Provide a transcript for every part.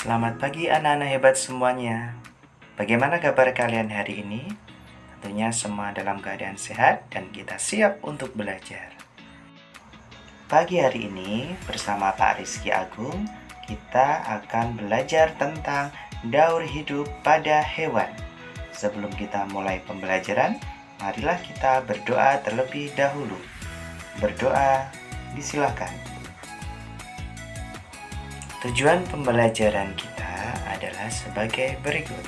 Selamat pagi anak-anak hebat semuanya. Bagaimana kabar kalian hari ini? Tentunya semua dalam keadaan sehat dan kita siap untuk belajar. Pagi hari ini bersama Pak Rizky Agung, kita akan belajar tentang daur hidup pada hewan. Sebelum kita mulai pembelajaran, marilah kita berdoa terlebih dahulu. Berdoa, disilakan. Tujuan pembelajaran kita adalah sebagai berikut.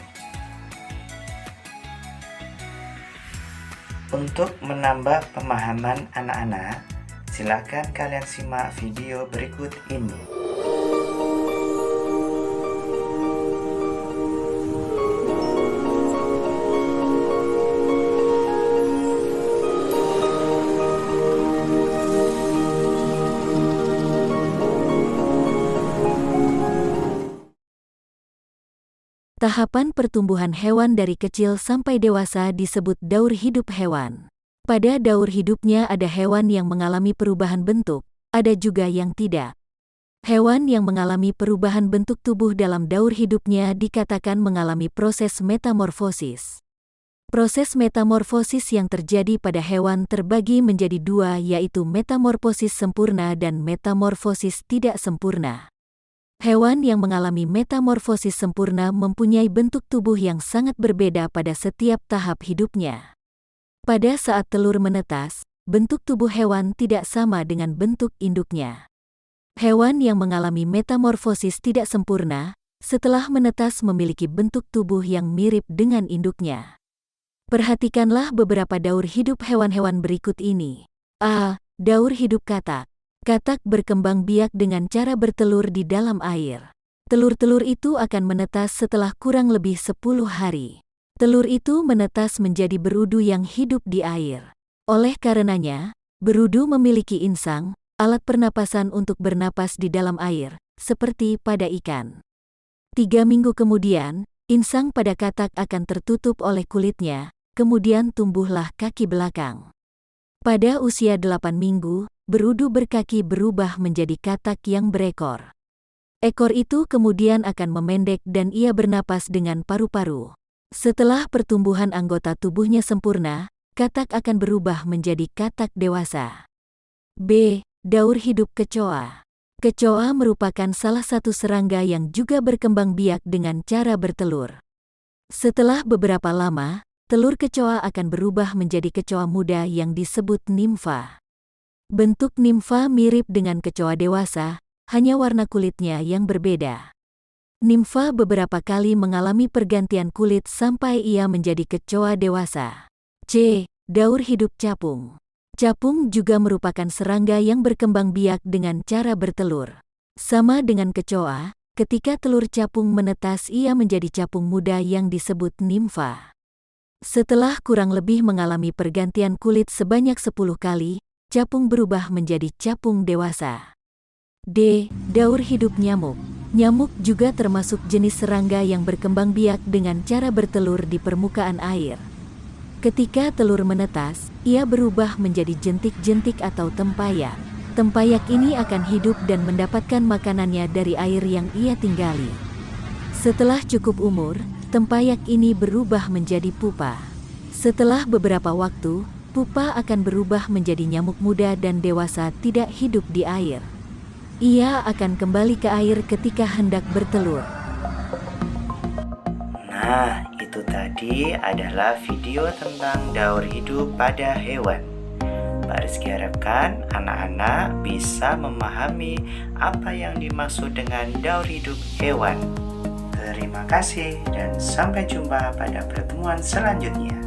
Untuk menambah pemahaman anak-anak, silakan kalian simak video berikut ini. Tahapan pertumbuhan hewan dari kecil sampai dewasa disebut daur hidup hewan. Pada daur hidupnya ada hewan yang mengalami perubahan bentuk, ada juga yang tidak. Hewan yang mengalami perubahan bentuk tubuh dalam daur hidupnya dikatakan mengalami proses metamorfosis. Proses metamorfosis yang terjadi pada hewan terbagi menjadi dua, yaitu metamorfosis sempurna dan metamorfosis tidak sempurna. Hewan yang mengalami metamorfosis sempurna mempunyai bentuk tubuh yang sangat berbeda pada setiap tahap hidupnya. Pada saat telur menetas, bentuk tubuh hewan tidak sama dengan bentuk induknya. Hewan yang mengalami metamorfosis tidak sempurna, setelah menetas memiliki bentuk tubuh yang mirip dengan induknya. Perhatikanlah beberapa daur hidup hewan-hewan berikut ini. A. Daur hidup katak. Katak berkembang biak dengan cara bertelur di dalam air. Telur-telur itu akan menetas setelah kurang lebih 10 hari. Telur itu menetas menjadi berudu yang hidup di air. Oleh karenanya, berudu memiliki insang, alat pernapasan untuk bernapas di dalam air, seperti pada ikan. 3 minggu kemudian, insang pada katak akan tertutup oleh kulitnya, kemudian tumbuhlah kaki belakang. Pada usia 8 minggu, berudu berkaki berubah menjadi katak yang berekor. Ekor itu kemudian akan memendek dan ia bernapas dengan paru-paru. Setelah pertumbuhan anggota tubuhnya sempurna, katak akan berubah menjadi katak dewasa. B. Daur hidup kecoa. Kecoa merupakan salah satu serangga yang juga berkembang biak dengan cara bertelur. Setelah beberapa lama, telur kecoa akan berubah menjadi kecoa muda yang disebut nimfa. Bentuk nimfa mirip dengan kecoa dewasa, hanya warna kulitnya yang berbeda. Nimfa beberapa kali mengalami pergantian kulit sampai ia menjadi kecoa dewasa. C. Daur hidup capung. Capung juga merupakan serangga yang berkembang biak dengan cara bertelur. Sama dengan kecoa, ketika telur capung menetas ia menjadi capung muda yang disebut nimfa. Setelah kurang lebih mengalami pergantian kulit sebanyak 10 kali, capung berubah menjadi capung dewasa. D. Daur hidup nyamuk. Nyamuk juga termasuk jenis serangga yang berkembang biak dengan cara bertelur di permukaan air. Ketika telur menetas, ia berubah menjadi jentik-jentik atau tempayak. Tempayak ini akan hidup dan mendapatkan makanannya dari air yang ia tinggali. Setelah cukup umur, tempayak ini berubah menjadi pupa. Setelah beberapa waktu, pupa akan berubah menjadi nyamuk muda dan dewasa tidak hidup di air. Ia akan kembali ke air ketika hendak bertelur. Nah, itu tadi adalah video tentang daur hidup pada hewan. Pak Rizky harapkan anak-anak bisa memahami apa yang dimaksud dengan daur hidup hewan. Terima kasih dan sampai jumpa pada pertemuan selanjutnya.